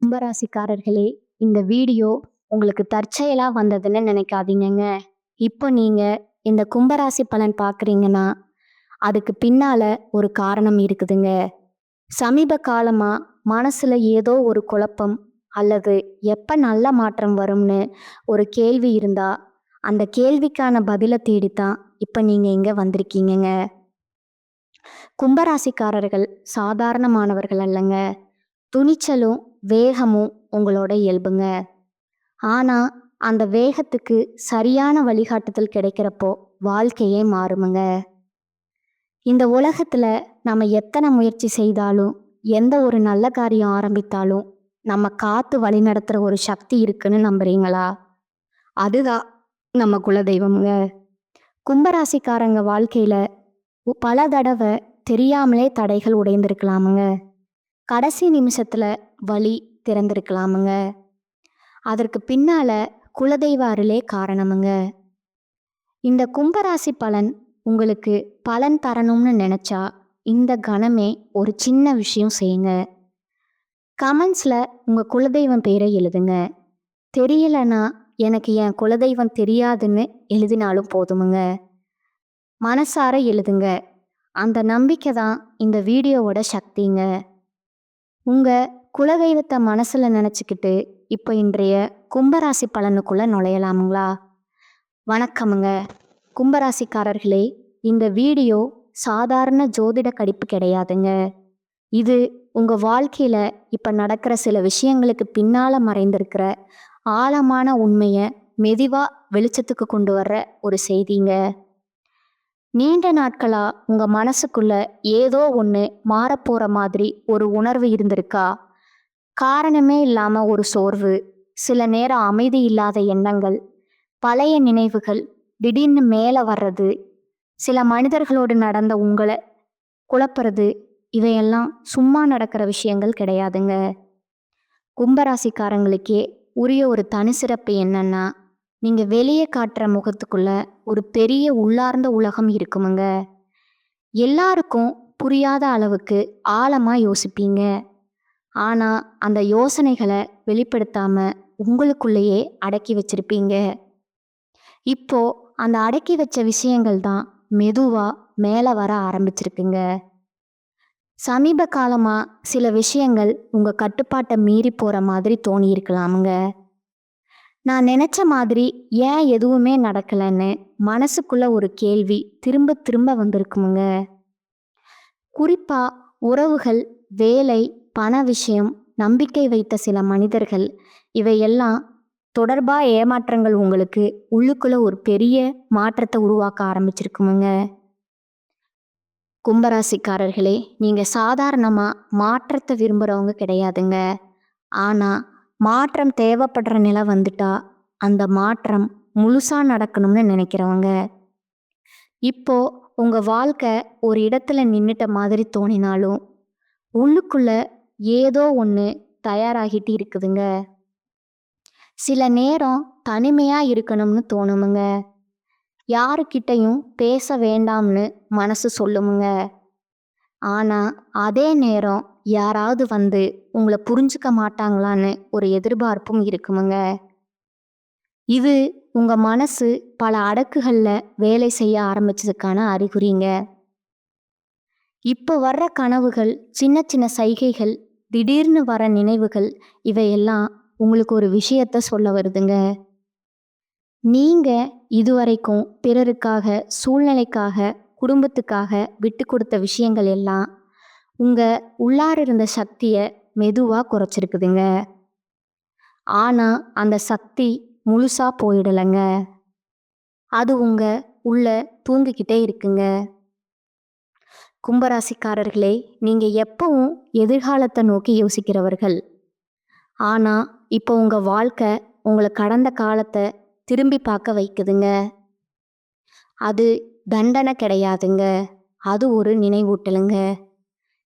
கும்பராசிக்காரர்களே, இந்த வீடியோ உங்களுக்கு தற்செயலா வந்ததுன்னு நினைக்காதீங்கங்க. இப்போ நீங்க இந்த கும்பராசி பலன் பார்க்குறீங்கன்னா, அதுக்கு பின்னால ஒரு காரணம் இருக்குதுங்க. சமீப காலமா மனசுல ஏதோ ஒரு குழப்பம் அல்லது எப்ப நல்ல மாற்றம் வரும்னு ஒரு கேள்வி இருந்தா, அந்த கேள்விக்கான பதில தேடித்தான் இப்ப நீங்க இங்க வந்திருக்கீங்கங்க. கும்பராசிக்காரர்கள் சாதாரணமானவர்கள் அல்லங்க. துணிச்சலும் வேகமும் உங்களோட இயல்புங்க. ஆனா அந்த வேகத்துக்கு சரியான வழிகாட்டுதல் கிடைக்கிறப்போ வாழ்க்கையே மாறுமுங்க. இந்த உலகத்துல நம்ம எத்தனை முயற்சி செய்தாலும், எந்த ஒரு நல்ல காரியம் ஆரம்பித்தாலும் நம்ம காத்து வழிநடத்துற ஒரு சக்தி இருக்குன்னு நம்புறீங்களா? அதுதான் நம்ம குலதெய்வம்ங்க. கும்பராசிக்காரங்க வாழ்க்கையில பல தடவை தெரியாமலே தடைகள் உடைந்திருக்கலாமுங்க. கடைசி நிமிஷத்துல வழி திறந்திருக்கலாமுங்க. அதற்கு பின்னால குலதெய்வ அருளே காரணமுங்க. இந்த கும்பராசி பலன் உங்களுக்கு பலன் தரணும்னு நினைச்சா இந்த கணமே ஒரு சின்ன விஷயம் செய்யுங்க. கமெண்ட்ஸ்ல உங்க குலதெய்வம் பேரை எழுதுங்க. தெரியலனா எனக்கு என் குலதெய்வம் தெரியாதுன்னு எழுதினாலும் போதுமுங்க. மனசார எழுதுங்க. அந்த நம்பிக்கை தான் இந்த வீடியோவோட சக்திங்க. உங்க குலதெய்வத்தை மனசுல நினைச்சுக்கிட்டு இப்போ இன்றைய கும்பராசி பலனுக்குள்ள நுழையலாமுங்களா? வணக்கமுங்க கும்பராசிக்காரர்களே. இந்த வீடியோ சாதாரண ஜோதிட கணிப்பு கிடையாதுங்க. இது உங்க வாழ்க்கையில இப்ப நடக்கிற சில விஷயங்களுக்கு பின்னால மறைந்திருக்கிற ஆழமான உண்மையை மெதுவா வெளிச்சத்துக்கு கொண்டு வர்ற ஒரு செய்திங்க. நீண்ட நாட்களா உங்க மனசுக்குள்ள ஏதோ ஒன்று மாறப்போற மாதிரி ஒரு உணர்வு இருந்திருக்கா? காரணமே இல்லாம ஒரு சோர்வு, சில நேரம் அமைதி இல்லாத எண்ணங்கள், பழைய நினைவுகள் திடீர்னு மேலே வர்றது, சில மனிதர்களோடு நடந்த உங்களை குழப்புறது, இவையெல்லாம் சும்மா நடக்கிற விஷயங்கள் கிடையாதுங்க. கும்பராசிக்காரங்களுக்கே உரிய ஒரு தனி சிறப்பு என்னன்னா, நீங்க வெளியே காட்டுற முகத்துக்குள்ள ஒரு பெரிய உள்ளார்ந்த உலகம் இருக்குமுங்க. எல்லாருக்கும் புரியாத அளவுக்கு ஆழமா யோசிப்பீங்க. ஆனா அந்த யோசனைகளை வெளிப்படுத்தாம உங்களுக்குள்ளேயே அடக்கி வச்சிருப்பீங்க. இப்போ அந்த அடக்கி வச்ச விஷயங்கள் தான் மெதுவா மேலே வர ஆரம்பிச்சிருக்குங்க. சமீப காலமா சில விஷயங்கள் உங்க கட்டுப்பாட்டை மீறி போற மாதிரி தோணி இருக்கலாமுங்க. நான் நினைச்ச மாதிரி ஏன் எதுவுமே நடக்கலன்னு மனசுக்குள்ள ஒரு கேள்வி திரும்ப திரும்ப வந்திருக்குமுங்க. குறிப்பா உறவுகள், வேலை, பண விஷயம், நம்பிக்கை வைத்த சில மனிதர்கள், இவையெல்லாம் தொடர்பா ஏமாற்றங்கள் உங்களுக்கு உள்ளுக்குள்ள ஒரு பெரிய மாற்றத்தை உருவாக்க ஆரம்பிச்சிருக்குமுங்க. கும்பராசிக்காரர்களே, நீங்க சாதாரணமா மாற்றத்தை விரும்புறவங்க கிடையாதுங்க. ஆனா மாற்றம் தேவைப்படுற நிலை வந்துட்டா அந்த மாற்றம் முழுசா நடக்கணும்னு நினைக்கிறவங்க. இப்போ உங்க வாழ்க்கை ஒரு இடத்துல நின்னுட்ட மாதிரி தோணினாலும் உள்ளுக்குள்ள ஏதோ ஒன்று தயாராகிட்டு இருக்குதுங்க. சில நேரம் தனிமையா இருக்கணும்னு தோணுமுங்க. யாருக்கிட்டையும் பேச வேண்டாம்னு மனசு சொல்லுமுங்க. ஆனா அதே நேரம் யாராவது வந்து உங்களை புரிஞ்சுக்க மாட்டாங்களான்னு ஒரு எதிர்பார்ப்பும் இருக்குமுங்க. இது உங்க மனசு பல அடுக்குகள்ல வேலை செய்ய ஆரம்பிச்சதுக்கான அறிகுறிங்க. இப்போ வர்ற கனவுகள், சின்ன சின்ன சைகைகள், திடீர்னு வர நினைவுகள், இவையெல்லாம் உங்களுக்கு ஒரு விஷயத்த சொல்ல வருதுங்க. நீங்க இதுவரைக்கும் பிறருக்காக, சூழ்நிலைக்காக, குடும்பத்துக்காக விட்டு கொடுத்த விஷயங்கள் எல்லாம் உங்க உள்ளார இருந்த சக்தியை மெதுவா குறைச்சிருக்குதுங்க. ஆனா அந்த சக்தி முழுசா போயிடலைங்க. அது உங்க உள்ள தூங்கிக்கிட்டே இருக்குங்க. கும்பராசிக்காரர்களே, நீங்க எப்பவும் எதிர்காலத்தை நோக்கி யோசிக்கிறவர்கள். ஆனா இப்போ உங்க வாழ்க்கை உங்களை கடந்த காலத்தை திரும்பி பார்க்க வைக்குதுங்க. அது தண்டனை கிடையாதுங்க. அது ஒரு நினைவூட்டலுங்க.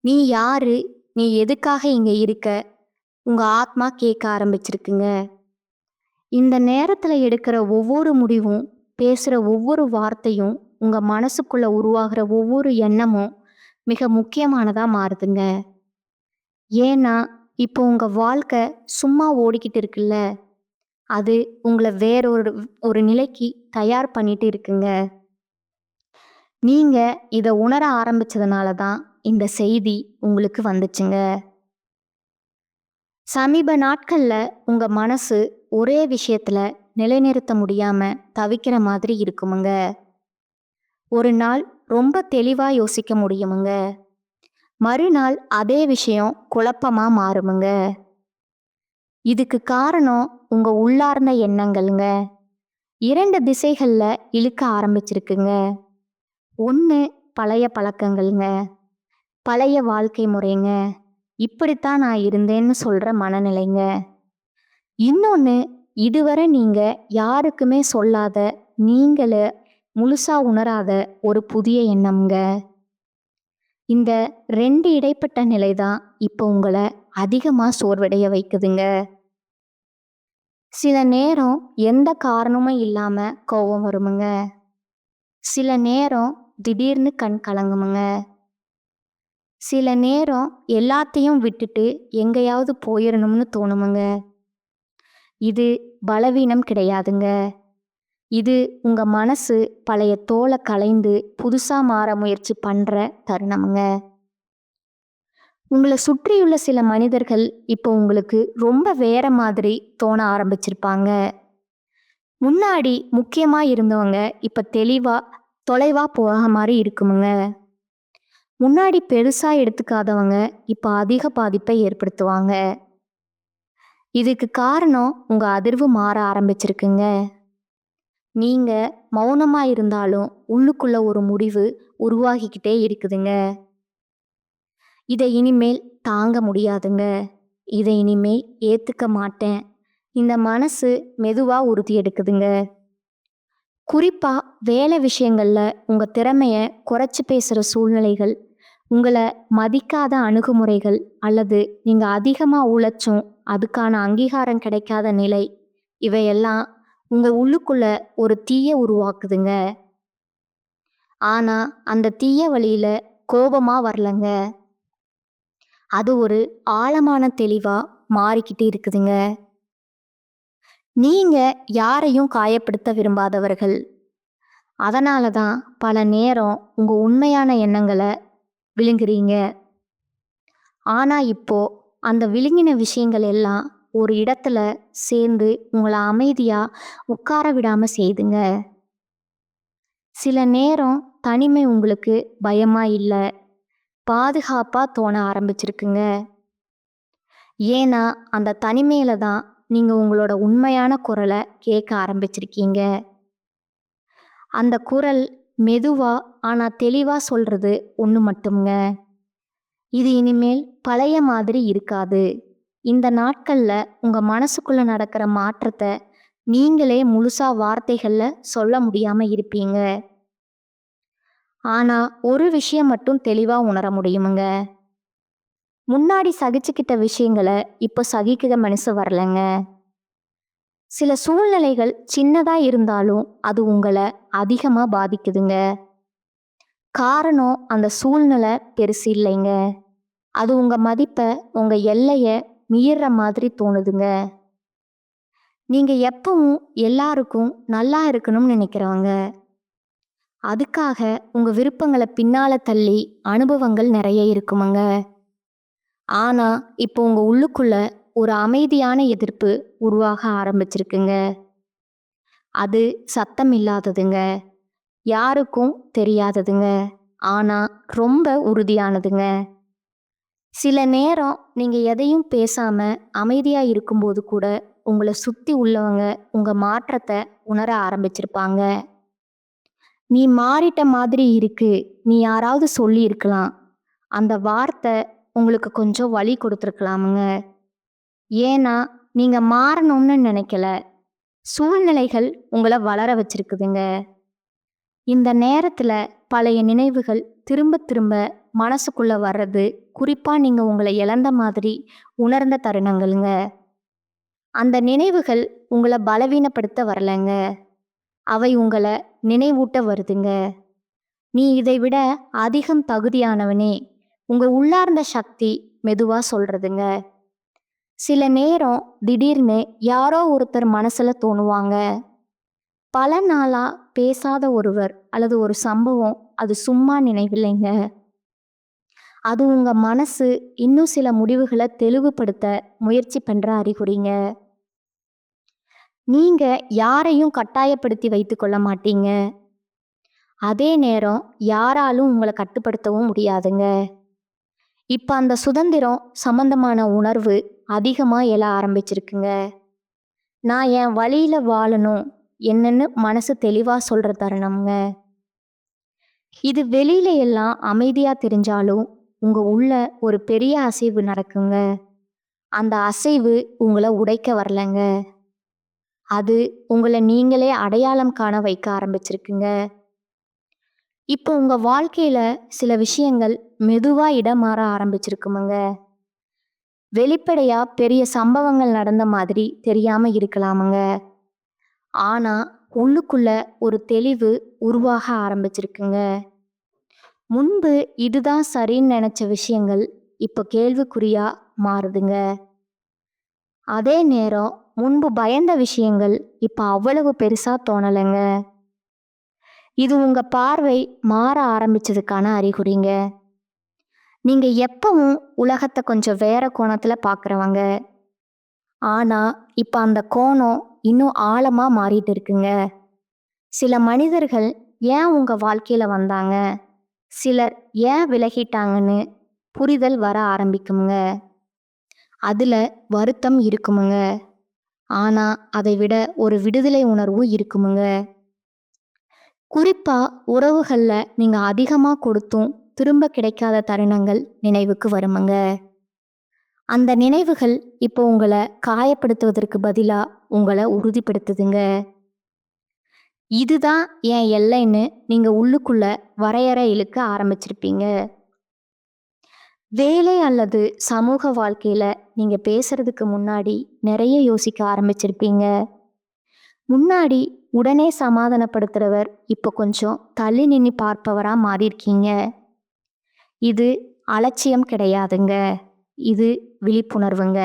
நீ யாரு, நீ எதுக்காக இங்க இருக்க, உங்க ஆத்மா கேட்க ஆரம்பிச்சிருக்குங்க. இந்த நேரத்துல எடுக்கிற ஒவ்வொரு முடிவும், பேசுற ஒவ்வொரு வார்த்தையும், உங்க மனசுக்குள்ள உருவாகிற ஒவ்வொரு எண்ணமும் மிக முக்கியமானதா மாறுதுங்க. ஏன்னா இப்போ உங்க வாழ்க்கை சும்மா ஓடிக்கிட்டு இருக்குல்ல, அது உங்கள வேறொரு ஒரு நிலைக்கு தயார் பண்ணிட்டு இருக்குங்க. நீங்க இத உணர ஆரம்பிச்சதுனால தான் இந்த செய்தி உங்களுக்கு வந்துச்சுங்க. சமீப நாட்கள்ல உங்க மனசு ஒரே விஷயத்துல நிலைநிறுத்த முடியாம தவிக்கிற மாதிரி இருக்குமுங்க. ஒரு நாள் ரொம்ப தெளிவா யோசிக்க முடியுமுங்க. மறுநாள் அதே விஷயம் குழப்பமா மாறுமுங்க. இதுக்கு காரணம் உங்க உள்ளார்ந்த எண்ணங்கள்ங்க. 2 திசைகள்ல இழுக்க ஆரம்பிச்சிருக்குங்க. 1 பழைய பழக்கங்கள்ங்க, பழைய வாழ்க்கை முறைங்க. இப்படித்தான் நான் இருந்தேன்னு சொல்ற மனநிலைங்க. இன்னொன்னு, இதுவரை நீங்க யாருக்குமே சொல்லாத, நீங்களே முழுசா உணராத ஒரு புதிய எண்ணம்ங்க. இந்த 2 இடைப்பட்ட நிலை தான் இப்போ உங்கள அதிகமா சோர்வடைய வைக்குதுங்க. சில நேரம் எந்த காரணமும் இல்லாம கோவம் வருமுங்க. சில நேரம் திடீர்னு கண் கலங்குமுங்க. சில நேரம் எல்லாத்தையும் விட்டுட்டு எங்கேயாவது போயிரணும்னு தோணுமுங்க. இது பலவீனம் கிடையாதுங்க. இது உங்க மனசு பழைய தோலை களைந்து புதுசா மாற முயற்சி பண்ற தருணமுங்க. உங்களை சுற்றியுள்ள சில மனிதர்கள் இப்போ உங்களுக்கு ரொம்ப வேற மாதிரி தோண ஆரம்பிச்சிருப்பாங்க. முன்னாடி முக்கியமா இருந்தவங்க இப்ப தொலைவா போக மாதிரி இருக்குமுங்க. முன்னாடி பெருசா எடுத்துக்காதவங்க இப்ப அதிக பாதிப்பை ஏற்படுத்துவாங்க. இதுக்கு காரணம் உங்க அதிர்வு மாற ஆரம்பிச்சிருக்குங்க. நீங்க மௌனமா இருந்தாலும் உள்ளுக்குள்ள ஒரு முடிவு உருவாகிக்கிட்டே இருக்குதுங்க. இதை இனிமேல் தாங்க முடியாதுங்க. இதை இனிமேல் ஏத்துக்க மாட்டேன். இந்த மனசு மெதுவா உறுதி எடுக்குதுங்க. குறிப்பா வேலை விஷயங்கள்ல உங்க திறமைய குறைச்சு பேசுற சூழ்நிலைகள், உங்களை மதிக்காத அணுகுமுறைகள், அல்லது நீங்க அதிகமா உழைச்சும் அதுக்கான அங்கீகாரம் கிடைக்காத நிலை, இவையெல்லாம் உங்க உள்ளுக்குள்ள ஒரு தீய உருவாக்குதுங்க. ஆனா அந்த தீய வழியில கோபமா வரலங்க. அது ஒரு ஆழமான தெளிவா மாறிக்கிட்டு இருக்குதுங்க. நீங்க யாரையும் காயப்படுத்த விரும்பாதவர்கள். அதனால தான் பல நேரம் உங்க உண்மையான எண்ணங்களை விழுங்குறீங்க. ஆனா இப்போ அந்த விழுங்கின விஷயங்கள் எல்லாம் ஒரு இடத்துல சேர்ந்து உங்களை அமைதியா உட்கார விடாம செய்துங்க. சில நேரம் தனிமை உங்களுக்கு பயமா இல்ல, பாதுகாப்பா தோண ஆரம்பிச்சிருக்குங்க. ஏன்னா அந்த தனிமையில தான் நீங்க உங்களோட உண்மையான குரலை கேட்க ஆரம்பிச்சிருக்கீங்க. அந்த குரல் மெதுவா ஆனா தெளிவா சொல்றது ஒன்று மட்டும்ங்க. இது இனிமேல் பழைய மாதிரி இருக்காது. இந்த நாட்கள்ல உங்க மனசுக்குள்ள நடக்கிற மாற்றத்தை நீங்களே முழுசா வார்த்தைகள்ல சொல்ல முடியாம இருப்பீங்க. ஆனா ஒரு விஷயம் மட்டும் தெளிவா உணர முடியுமுங்க. முன்னாடி சகிச்சுக்கிட்ட விஷயங்களை இப்போ சகிக்கிற மனசு வரலங்க. சில சூழ்நிலைகள் சின்னதா இருந்தாலும் அது உங்களை அதிகமா பாதிக்குதுங்க. காரணம் அந்த சூழ்நிலை பெருசு இல்லைங்க. அது உங்க மதிப்பை, உங்க எல்லைய மீற மாதிரி தோணுதுங்க. நீங்க எப்பவும் எல்லாருக்கும் நல்லா இருக்கணும்னு நினைக்கிறவங்க. அதுக்காக உங்க விருப்பங்களை பின்னால தள்ளி அனுபவங்கள் நிறைய இருக்குமுங்க. ஆனா இப்போ உங்க உள்ளுக்குள்ள ஒரு அமைதியான எதிர்ப்பு உருவாக ஆரம்பிச்சிருக்குங்க. அது சத்தம் இல்லாததுங்க, யாருக்கும் தெரியாததுங்க, ஆனா ரொம்ப உறுதியானதுங்க. சில நேரம் நீங்க எதையும் பேசாம அமைதியா இருக்கும்போது கூட உங்களை சுத்தி உள்ளவங்க உங்க மாற்றத்தை உணர ஆரம்பிச்சிருப்பாங்க. நீ மாறிட்ட மாதிரி இருக்கு, நீ யாராவது சொல்லி இருக்கலாம். அந்த வார்த்தை உங்களுக்கு கொஞ்சம் வலி கொடுத்துருக்கலாமுங்க. ஏன்னா நீங்க மாறணும்னு நினைக்கல, சூழ்நிலைகள் உங்களை வளர வச்சிருக்குதுங்க. இந்த நேரத்துல பழைய நினைவுகள் திரும்ப திரும்ப மனசுக்குள்ள வர்றது, குறிப்பா நீங்க உங்களை இழந்த மாதிரி உணர்ந்த தருணங்கள்ங்க. அந்த நினைவுகள் உங்களை பலவீனப்படுத்த வரலங்க, அவை உங்களை நினைவூட்ட வருதுங்க. நீ இதை விட அதிகம் தகுதியானவனே, உங்க உள்ளார்ந்த சக்தி மெதுவா சொல்றதுங்க. சில நேரம் திடீர்னு யாரோ ஒருத்தர் மனசுல தோணுவாங்க. பல நாளா பேசாத ஒருவர் அல்லது ஒரு சம்பவம் அது சும்மா நினைவில்லைங்க. அது உங்க மனசு இன்னும் சில முடிவுகளை தெளிவுபடுத்த முயற்சி பண்ற அறிகுறிங்க. நீங்க யாரையும் கட்டாயப்படுத்தி வைத்துக் கொள்ள மாட்டீங்க. அதே நேரம் யாராலும் உங்களை கட்டுப்படுத்தவும் முடியாதுங்க. இப்ப அந்த சுதந்திரம் சம்பந்தமான உணர்வு அதிகமா எழ ஆரம்பிச்சிருக்குங்க. நான் என் வழியில வாழணும் என்னன்னு மனசு தெளிவா சொல்ற தருணம்ங்க. இது வெளியில எல்லாம் அமைதியா தெரிஞ்சாலும் உங்க உள்ள ஒரு பெரிய அசைவு நடக்குங்க. அந்த அசைவு உங்களை உடைக்க வரலங்க. அது உங்களை நீங்களே அடையாளம் காண வைக்க ஆரம்பிச்சிருக்குங்க. இப்போ உங்க வாழ்க்கையில சில விஷயங்கள் மெதுவா இடம் மாற ஆரம்பிச்சிருக்குமுங்க. வெளிப்படையா பெரிய சம்பவங்கள் நடந்த மாதிரி தெரியாம இருக்கலாமுங்க. ஆனா உள்ளுக்குள்ள ஒரு தெளிவு உருவாக ஆரம்பிச்சிருக்குங்க. முன்பு இதுதான் சரின்னு நினைச்ச விஷயங்கள் இப்போ கேள்விக்குறியா மாறுதுங்க. அதே நேரம் முன்பு பயந்த விஷயங்கள் இப்ப அவ்வளவு பெருசா தோணலைங்க. இது உங்க பார்வை மாற ஆரம்பிச்சதுக்கான அறிகுறிங்க. நீங்க எப்பவும் உலகத்தை கொஞ்சம் வேற கோணத்துல பார்க்குறவங்க. ஆனா இப்ப அந்த கோணம் இன்னும் ஆழமா மாறிட்டு இருக்குங்க. சில மனிதர்கள் ஏன் உங்க வாழ்க்கையில வந்தாங்க, சிலர் ஏன் விலகிட்டாங்கன்னு புரிதல் வர ஆரம்பிக்குமுங்க. அதுல வருத்தம் இருக்குமுங்க. ஆனா அதை விட ஒரு விடுதலை உணர்வும் இருக்குமுங்க. குறிப்பா உறவுகள்ல நீங்க அதிகமா கொடுத்தும் திரும்ப கிடைக்காத தருணங்கள் நினைவுக்கு வருமுங்க. அந்த நினைவுகள் இப்போ உங்களை காயப்படுத்துவதற்கு பதிலா உங்களை உறுதிப்படுத்துதுங்க. இதுதான் என் எல்லைன்னு நீங்க உள்ளுக்குள்ள வரையறை இழுக்க ஆரம்பிச்சிருப்பீங்க. வேலை அல்லது சமூக வாழ்க்கையில நீங்க பேசுறதுக்கு முன்னாடி நிறைய யோசிக்க ஆரம்பிச்சிருப்பீங்க. முன்னாடி உடனே சமாதானப்படுத்துறவர் இப்போ கொஞ்சம் தள்ளி நின்னு பார்ப்பவரா மாறியிருக்கீங்க. இது அலட்சியம் கிடையாதுங்க. இது விழிப்புணர்வுங்க.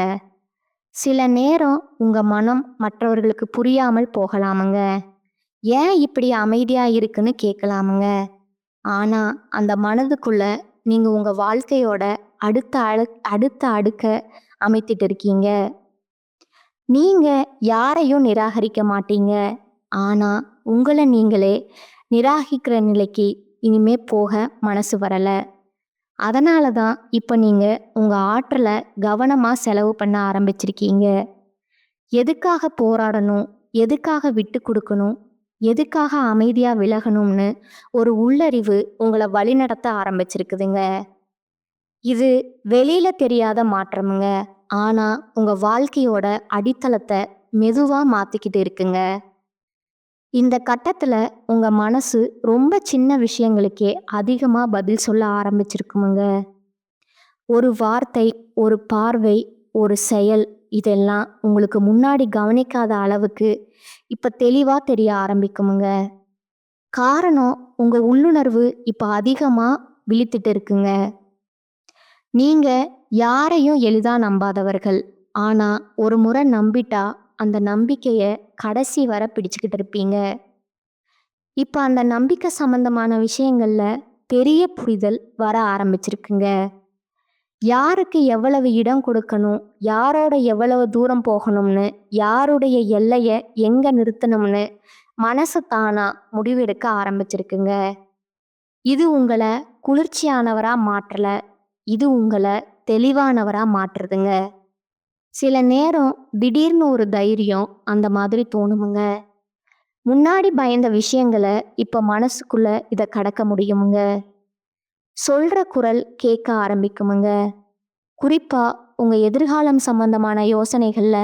சில நேரம் உங்க மனம் மற்றவர்களுக்கு புரியாமல் போகலாமுங்க. ஏன் இப்படி அமைதியா இருக்குன்னு கேட்கலாமுங்க. ஆனா அந்த மனதுக்குள்ள நீங்க உங்க வாழ்க்கையோட அடுத்த அடுக்க அமைத்துட்டு இருக்கீங்க. நீங்க யாரையும் நிராகரிக்க மாட்டீங்க. ஆனா உங்களை நீங்களே நிராகரிக்கிற நிலைக்கு இனிமே போக மனசு வரல. அதனால தான் இப்போ நீங்க உங்க ஆற்றலை கவனமா செலவு பண்ண ஆரம்பிச்சிருக்கீங்க. எதுக்காக போராடணும், எதுக்காக விட்டு கொடுக்கணும், எதுக்காக அமைதியா விலகணும்னு ஒரு உள்ளறிவு உங்களை வழிநடத்த ஆரம்பிச்சிருக்குதுங்க. இது வெளியில தெரியாத மாற்றமுங்க. ஆனா உங்க வாழ்க்கையோட அடித்தளத்தை மெதுவா மாத்திக்கிட்டு இருக்குங்க. இந்த கட்டத்துல உங்க மனசு ரொம்ப சின்ன விஷயங்களுக்கே அதிகமா பதில் சொல்ல ஆரம்பிச்சிருக்குமுங்க. ஒரு வார்த்தை, ஒரு பார்வை, ஒரு செயல் இதெல்லாம் உங்களுக்கு முன்னாடி கவனிக்காத அளவுக்கு இப்ப தெளிவா தெரிய ஆரம்பிக்குமுங்க. காரணம் உங்க உள்ளுணர்வு இப்ப அதிகமா விழித்துட்டு இருக்குங்க. நீங்க யாரையும் எளிதா நம்பாதவர்கள். ஆனா ஒரு முறை நம்பிட்டா அந்த நம்பிக்கைய கடைசி வரை பிடிச்சுக்கிட்டு இருப்பீங்க. இப்ப அந்த நம்பிக்கை சம்பந்தமான விஷயங்கள்ல பெரிய புரிதல் வர ஆரம்பிச்சிருக்குங்க. யாருக்கு எவ்வளவு இடம் கொடுக்கணும், யாரோட எவ்வளவு தூரம் போகணும்னு, யாருடைய எல்லைய எங்க நிறுத்தணும்னு மனசு தானா முடிவெடுக்க ஆரம்பிச்சிருக்குங்க. இது உங்களை குளிர்ச்சியானவரா மாற்றல, இது உங்களை தெளிவானவரா மாற்றுதுங்க. சில நேரம் திடீர்னு ஒரு தைரியம் அந்த மாதிரி தோணுமுங்க. முன்னாடி பயந்த விஷயங்களை இப்ப மனசுக்குள்ள இதை கடக்க முடியுமுங்க. சொல்ற குரல் கேட்க ஆரம்பிக்குமுங்க. குறிப்பா உங்க எதிர்காலம் சம்பந்தமான யோசனைகள்ல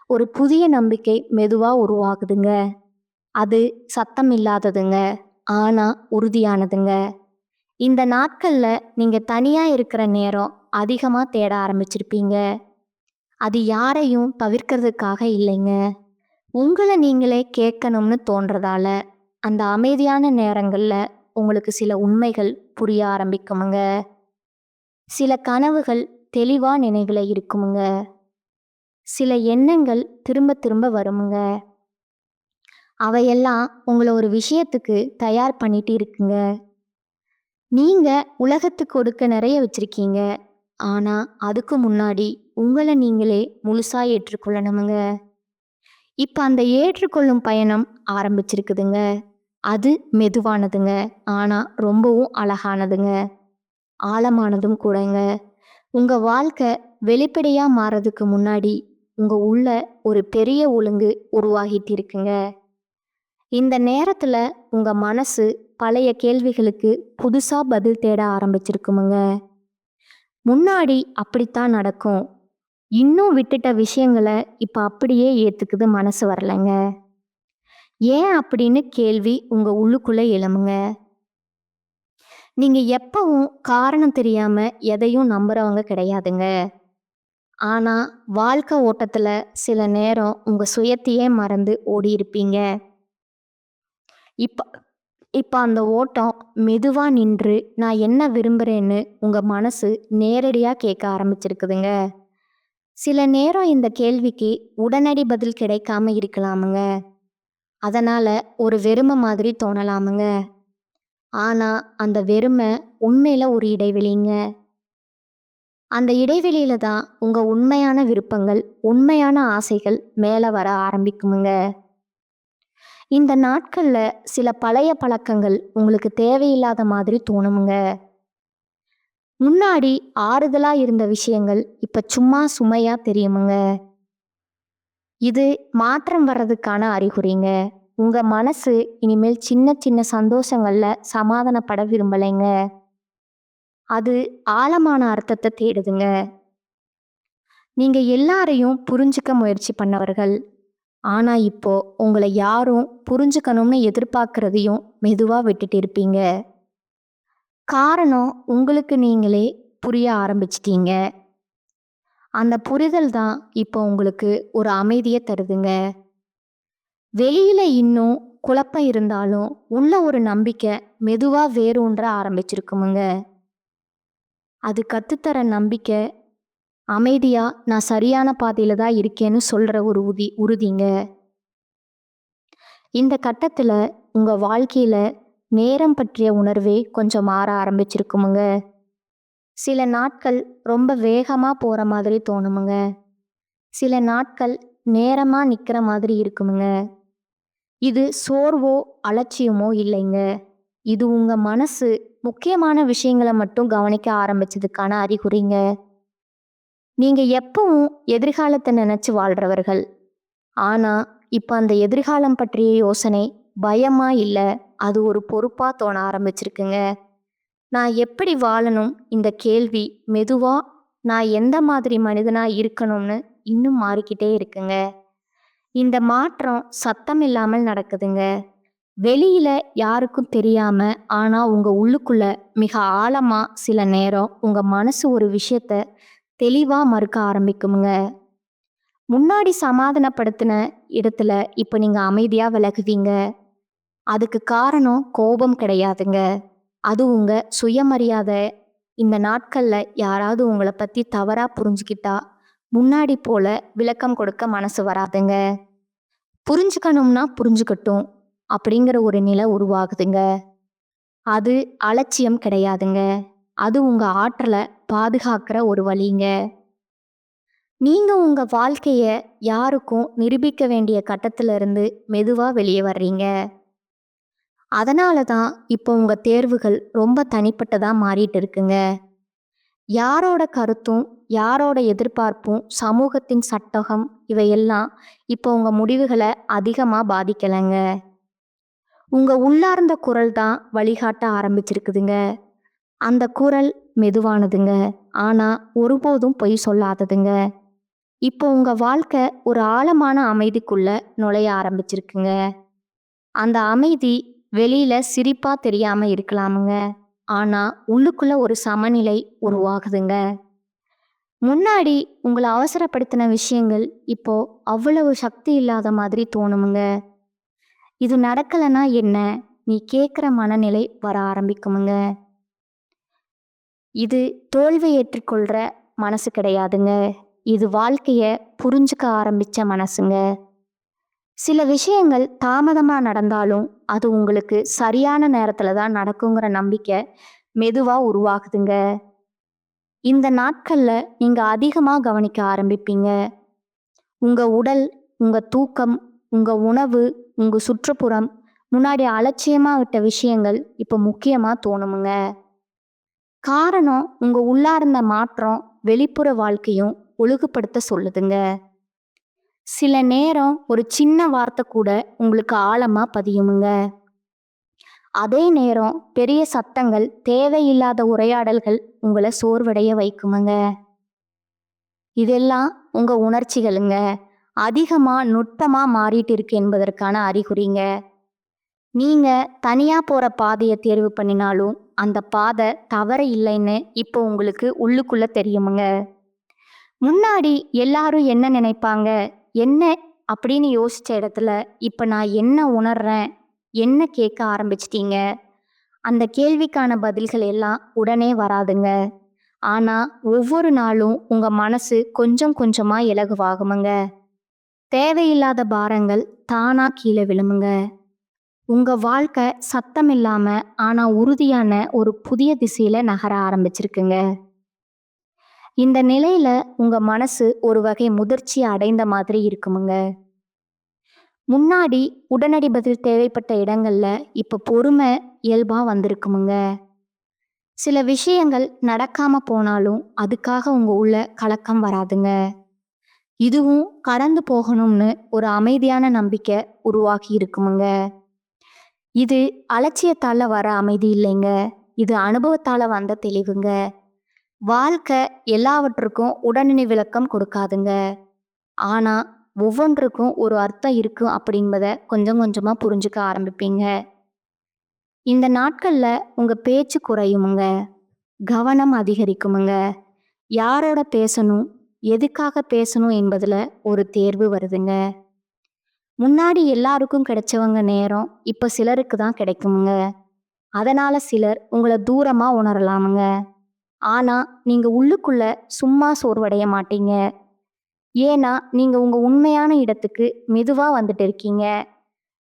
ஒரு புதிய நம்பிக்கை மெதுவா உருவாகுதுங்க. அது சத்தம் இல்லாததுங்க, ஆனா உறுதியானதுங்க. இந்த நாட்கள்ல நீங்க தனியா இருக்கிற நேரம் அதிகமா தேட ஆரம்பிச்சிருப்பீங்க. அது யாரையும் தவிர்க்கிறதுக்காக இல்லைங்க, உங்களை நீங்களே கேட்கணும்னு தோன்றதால. அந்த அமைதியான நேரங்கள்ல உங்களுக்கு சில உண்மைகள் புரிய ஆரம்பிக்குமுங்க. சில கனவுகள் தெளிவா நினைவுல இருக்குமுங்க. சில எண்ணங்கள் திரும்ப திரும்ப வருமுங்க. அவையெல்லாம் உங்கள ஒரு விஷயத்துக்கு தயார் பண்ணிட்டு இருக்குங்க. நீங்க உலகத்துக்கு கொடுக்க நிறைய வச்சிருக்கீங்க. ஆனா, அதுக்கு முன்னாடி உங்கள நீங்களே முழுசா ஏற்றுக்கொள்ளணுமுங்க. இப்ப அந்த ஏற்றுக்கொள்ளும் பயணம் ஆரம்பிச்சிருக்குதுங்க. அது மெதுவானதுங்க. ஆனா, ரொம்பவும் அழகானதுங்க. ஆழமானதும் கூடங்க. உங்க வாழ்க்கை வெளிப்படையா மாறதுக்கு முன்னாடி உங்க உள்ள ஒரு பெரிய ஒழுங்கு உருவாகிட்டு இருக்குங்க. இந்த நேரத்துல உங்க மனசு பழைய கேள்விகளுக்கு புதுசா பதில் தேட ஆரம்பிச்சிருக்குமுங்க. முன்னாடி அப்படித்தான் நடக்கும். இன்னும் விட்டுட்ட விஷயங்கள இப்ப அப்படியே ஏத்துக்குது மனசு வரலங்க. ஏன் அப்படின்னு கேள்வி உங்க உள்ளுக்குள்ள எழுமுங்க. நீங்க எப்பவும் காரணம் தெரியாம எதையும் நம்புறவங்க கிடையாதுங்க. ஆனா வாழ்க்கை ஓட்டத்துல சில நேரம் உங்க சுயத்தையே மறந்து ஓடி இருப்பீங்க. இப்ப இப்ப அந்த ஓட்டம் மெதுவா நின்று நான் என்ன விரும்புறேன்னு உங்க மனசு நேரடியா கேட்க ஆரம்பிச்சிருக்குதுங்க. சில நேரம் இந்த கேள்விக்கு உடனடி பதில் கிடைக்காம இருக்கலாமுங்க. அதனால ஒரு வெறுமை மாதிரி தோணலாமுங்க. ஆனா அந்த வெறுமை உண்மையில ஒரு இடைவெளிங்க. அந்த இடைவெளியில தான் உங்க உண்மையான விருப்பங்கள், உண்மையான ஆசைகள் மேல வர ஆரம்பிக்குமுங்க. இந்த நாட்கள்ல சில பழைய பழக்கங்கள் உங்களுக்கு தேவையில்லாத மாதிரி தோணுமுங்க. முன்னாடி ஆறுதலா இருந்த விஷயங்கள் இப்ப சும்மா சுமையா தெரியுமுங்க. இது மாற்றம் வர்றதுக்கான அறிகுறிங்க. உங்க மனசு இனிமேல் சின்ன சின்ன சந்தோஷங்கள்ல சமாதானப்பட விரும்பலைங்க. அது ஆழமான அர்த்தத்தை தேடுதுங்க. நீங்க எல்லாரையும் புரிஞ்சுக்க முயற்சி பண்ணவர்கள். ஆனா இப்போ உங்களை யாரும் புரிஞ்சுக்கணும்னு எதிர்பார்க்கறதையும் மெதுவா விட்டுட்டு இருப்பீங்க. காரணம் உங்களுக்கு நீங்களே புரிய ஆரம்பிச்சிட்டீங்க. அந்த புரிதல் தான் இப்போ உங்களுக்கு ஒரு அமைதியை தருதுங்க. வெளியில இன்னும் குழப்பம் இருந்தாலும் உள்ள ஒரு நம்பிக்கை மெதுவா வேரூன்ற ஆரம்பிச்சிருக்குமுங்க. அது கத்துத்தர நம்பிக்கை அமைதியா நான் சரியான பாதையில தான் இருக்கேன்னு சொல்ற ஒரு உறுதிங்க. இந்த கட்டத்துல உங்க வாழ்க்கையில நேரம் பற்றிய உணர்வே கொஞ்சம் மாற ஆரம்பிச்சிருக்குமுங்க. சில நாட்கள் ரொம்ப வேகமா போற மாதிரி தோணுமுங்க. சில நாட்கள் நேரமா நிக்கிற மாதிரி இருக்குமுங்க. இது சோர்வோ அலட்சியமோ இல்லைங்க. இது உங்க மனசு முக்கியமான விஷயங்களை மட்டும் கவனிக்க ஆரம்பிச்சதுக்கான அறிகுறிங்க. நீங்க எப்பவும் எதிர்காலத்தை நினைச்சு வாழ்றவர்கள். ஆனா இப்ப அந்த எதிர்காலம் பற்றிய யோசனை பயமா இல்ல, அது ஒரு பொறுப்பா தோண ஆரம்பிச்சிருக்குங்க. நான் எப்படி வாழணும் இந்த கேள்வி மெதுவா நான் எந்த மாதிரி மனிதனா இருக்கணும்னு இன்னும் மாறிக்கிட்டே இருக்குங்க. இந்த மாற்றம் சத்தம் இல்லாமல் நடக்குதுங்க. வெளியில யாருக்கும் தெரியாம, ஆனா உங்க உள்ளுக்குள்ள மிக ஆழமா சில நேரம் உங்க மனசு ஒரு விஷயத்த தெளிவா மறுக்க ஆரம்பிக்குமுங்க. முன்னாடி சமாதானப்படுத்தின இடத்துல இப்ப நீங்க அமைதியா விலகுவீங்க. அதுக்கு காரணம் கோபம் கிடையாதுங்க. அது உங்க சுயமரியாதை. இந்த நாட்கள்ல யாராவது உங்களை பத்தி தவறா புரிஞ்சுக்கிட்டா முன்னாடி போல விளக்கம் கொடுக்க மனசு வராதுங்க. புரிஞ்சுக்கணும்னா புரிஞ்சுக்கட்டும் அப்படிங்கிற ஒரு நிலை உருவாகுதுங்க. அது அலட்சியம் கிடையாதுங்க. அது உங்க ஆற்றலை பாதுகாக்கிற ஒரு வழிங்க. நீங்க உங்க வாழ்க்கைய யாருக்கும் நிரூபிக்க வேண்டிய கட்டத்துல இருந்து மெதுவா வெளியே வர்றீங்க. அதனால தான் இப்போ உங்க தேர்வுகள் ரொம்ப தனிப்பட்டதா மாறிட்டு இருக்குங்க. யாரோட கருத்தும், யாரோட எதிர்பார்ப்பும், சமூகத்தின் சட்டகம் இவையெல்லாம் இப்போ உங்க முடிவுகளை அதிகமா பாதிக்கலைங்க. உங்க உள்ளார்ந்த குரல் தான் வழிகாட்ட ஆரம்பிச்சிருக்குதுங்க. அந்த குரல் மெதுவானதுங்க. ஆனா ஒருபோதும் பொய் சொல்லாததுங்க. இப்போ உங்க வாழ்க்கை ஒரு ஆழமான அமைதிக்குள்ள நுழைய ஆரம்பிச்சிருக்குங்க. அந்த அமைதி வெளியில சிரிப்பா தெரியாம இருக்கலாமுங்க. ஆனா உள்ளுக்குள்ள ஒரு சமநிலை உருவாகுதுங்க. முன்னாடி உங்களை அவசரப்படுத்தின விஷயங்கள் இப்போ அவ்வளவு சக்தி இல்லாத மாதிரி தோணுமுங்க. இது நடக்கலைன்னா என்ன, நீ கேட்குற மனநிலை வர ஆரம்பிக்குமுங்க. இது தோல்வி ஏற்றுக்கொள்ற மனசு கிடையாதுங்க. இது வாழ்க்கைய புரிஞ்சுக்க ஆரம்பிச்ச மனசுங்க. சில விஷயங்கள் தாமதமா நடந்தாலும் அது உங்களுக்கு சரியான நேரத்துல தான் நடக்குங்கிற நம்பிக்கை மெதுவா உருவாகுதுங்க. இந்த நாட்கள்ல நீங்க அதிகமா கவனிக்க ஆரம்பிப்பீங்க. உங்க உடல், உங்க தூக்கம், உங்க உணவு, உங்க சுற்றுப்புறம் முன்னாடி அலட்சியமா விட்ட விஷயங்கள் இப்ப முக்கியமா தோணுமுங்க. காரணம் உங்க உள்ளார்ந்த மாற்றம் வெளிப்புற வாழ்க்கையும் ஒழுங்குபடுத்த சொல்லுதுங்க. சில நேரம் ஒரு சின்ன வார்த்தை கூட உங்களுக்கு ஆழமா பதியுமுங்க. அதே நேரம் பெரிய சத்தங்கள், தேவையில்லாத உரையாடல்கள் உங்களை சோர்வடைய வைக்குமுங்க. இதெல்லாம் உங்க உணர்ச்சிகளுங்க அதிகமா நுட்பமா மாறிட்டு இருக்கு என்பதற்கான அறிகுறிங்க. நீங்க தனியா போற பாதையை தேர்வு பண்ணினாலும் அந்த பாதை தவறு இல்லைன்னு இப்போ உங்களுக்கு உள்ளுக்குள்ள தெரியுமுங்க. முன்னாடி எல்லாரும் என்ன நினைப்பாங்க, என்ன அப்படின்னு யோசிச்ச இடத்துல இப்ப நான் என்ன உணர்றேன், என்ன கேட்க ஆரம்பிச்சிட்டீங்க. அந்த கேள்விக்கான பதில்கள் எல்லாம் உடனே வராதுங்க. ஆனா ஒவ்வொரு நாளும் உங்க மனசு கொஞ்சம் கொஞ்சமா இலகுவாகுமுங்க. தேவையில்லாத பாரங்கள் தானா கீழே விழுமுங்க. உங்க வாழ்க்கை சத்தம் இல்லாம ஆனா உறுதியான ஒரு புதிய திசையில நகர ஆரம்பிச்சிருக்குங்க. இந்த நிலையில உங்க மனசு ஒரு வகை முதிர்ச்சி அடைந்த மாதிரி இருக்குமுங்க. முன்னாடி உடனடி பதில் தேவைப்பட்ட இடங்கள்ல இப்ப பொறுமை இயல்பா வந்திருக்குமுங்க. சில விஷயங்கள் நடக்காம போனாலும் அதுக்காக உங்க உள்ள கலக்கம் வராதுங்க. இதுவும் கடந்து போகணும்னு ஒரு அமைதியான நம்பிக்கை உருவாகி இருக்குமுங்க. இது அலட்சியத்தால வர அமைதி இல்லைங்க. இது அனுபவத்தால வந்த தெளிவுங்க. வாழ்க்கை எல்லாவற்றுக்கும் உடனடி விளக்கம் கொடுக்காதுங்க. ஆனா ஒவ்வொன்றுக்கும் ஒரு அர்த்தம் இருக்கும் அப்படின்பத கொஞ்சம் கொஞ்சமா புரிஞ்சுக்க ஆரம்பிப்பீங்க. இந்த நாட்கள்ல உங்க பேச்சு குறையுமுங்க. கவனம் அதிகரிக்குமுங்க. யாரோட பேசணும், எதுக்காக பேசணும் என்பதுல ஒரு தேர்வு வருதுங்க. முன்னாடி எல்லாருக்கும் கிடைச்சவங்க நேரம் இப்ப சிலருக்கு தான் கிடைக்குமுங்க. அதனால சிலர் உங்களை தூரமா உணரலாமுங்க. ஆனா நீங்க உள்ளுக்குள்ள சும்மா சோர்வடைய மாட்டீங்க. ஏன்னா நீங்க உங்க உண்மையான இடத்துக்கு மெதுவா வந்துட்டு இருக்கீங்க.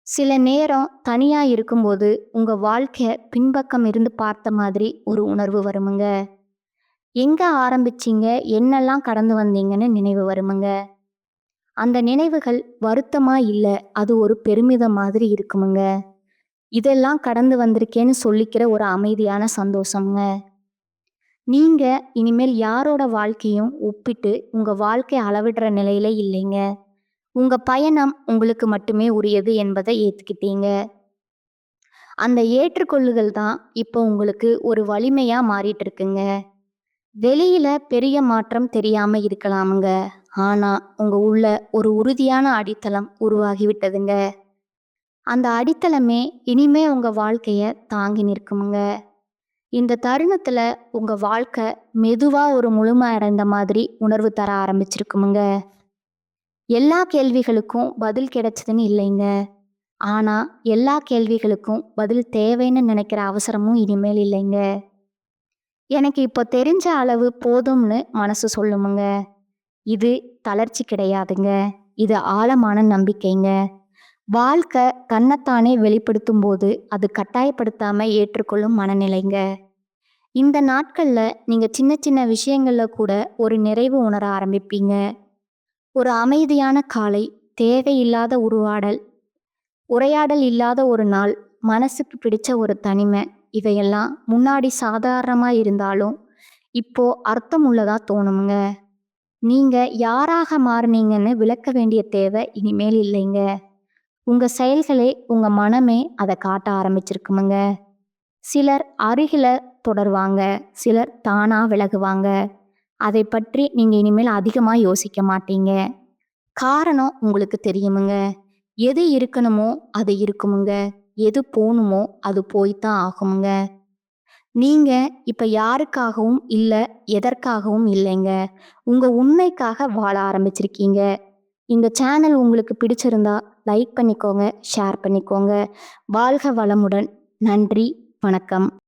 சில நேரம் தனியா இருக்கும்போது உங்க வாழ்க்கைய பின்பக்கம் இருந்து பார்த்த மாதிரி ஒரு உணர்வு வருமுங்க. எங்க ஆரம்பிச்சீங்க, என்னெல்லாம் கடந்து வந்தீங்கன்னு நினைவு வருமுங்க. அந்த நினைவுகள் வருத்தமா இல்ல, அது ஒரு பெருமிதம் மாதிரி இருக்குமுங்க. இதெல்லாம் கடந்து வந்திருக்கேன்னு சொல்லிக்கிற ஒரு அமைதியான சந்தோஷம்ங்க. நீங்க இனிமேல் யாரோட வாழ்க்கையும் ஒப்பிட்டு உங்க வாழ்க்கை அளவிடுற நிலையில இல்லைங்க. உங்க பயணம் உங்களுக்கு மட்டுமே உரியது என்பதை ஏத்துக்கிட்டீங்க. அந்த ஏற்றுக்கொள்ளுதல் தான் இப்போ உங்களுக்கு ஒரு வலிமையா மாறிட்டு இருக்குங்க. வெளியில பெரிய மாற்றம் தெரியாம இருக்கலாமுங்க. ஆனா உங்க உள்ள ஒரு உறுதியான அடித்தளம் உருவாகி விட்டதுங்க. அந்த அடித்தளமே இனிமே உங்க வாழ்க்கைய தாங்கி நிற்குமுங்க. இந்த தருணத்துல உங்க வாழ்க்கை மெதுவா ஒரு முழுமை அடைந்த மாதிரி உணர்வு தர ஆரம்பிச்சிருக்குமுங்க. எல்லா கேள்விகளுக்கும் பதில் கிடைச்சதுன்னு இல்லைங்க. ஆனா எல்லா கேள்விகளுக்கும் பதில் தேவைன்னு நினைக்கிற அவசரமும் இனிமேல் இல்லைங்க. எனக்கு இப்போ தெரிஞ்ச அளவு போதும்னு மனசு சொல்லுமுங்க. இது தளர்ச்சி கிடையாதுங்க. இது ஆழமான நம்பிக்கைங்க. வாழ்க்கை தன்னைத்தானே வெளிப்படுத்தும் போது அது கட்டாயப்படுத்தாம ஏற்றுக்கொள்ளும் மனநிலைங்க. இந்த நாட்கள்ல நீங்க சின்ன சின்ன விஷயங்கள்ல கூட ஒரு நிறைவு உணர ஆரம்பிப்பீங்க. ஒரு அமைதியான காலை, தேவையில்லாத உரையாடல் இல்லாத ஒரு நாள், மனசுக்கு பிடிச்ச ஒரு தனிமை, இவையெல்லாம் முன்னாடி சாதாரணமா இருந்தாலும் இப்போ அர்த்தம் உள்ளதா தோணுமுங்க. நீங்க யாராக மாறுனீங்கன்னு விளக்க வேண்டிய தேவை இனிமேல் இல்லைங்க. உங்க செயல்களே, உங்க மனமே அதை காட்ட ஆரம்பிச்சிருக்குமுங்க. சிலர் அருகில தொடருவாங்க, சிலர் தானா விலகுவாங்க. அதை பற்றி நீங்க இனிமேல் அதிகமா யோசிக்க மாட்டீங்க. காரணம் உங்களுக்கு தெரியுமுங்க. எது இருக்கணுமோ அது இருக்குமுங்க. எது போகணுமோ அது போய்த்தான் ஆகுமுங்க. நீங்க இப்ப யாருக்காகவும் இல்ல, எதற்காகவும் இல்லைங்க. உங்க உண்மைக்காக வாழ ஆரம்பிச்சிருக்கீங்க. இந்த சேனல் உங்களுக்கு பிடிச்சிருந்தா லைக் பண்ணிக்கோங்க, ஷேர் பண்ணிக்கோங்க. வாழ்க வளமுடன். நன்றி, வணக்கம்.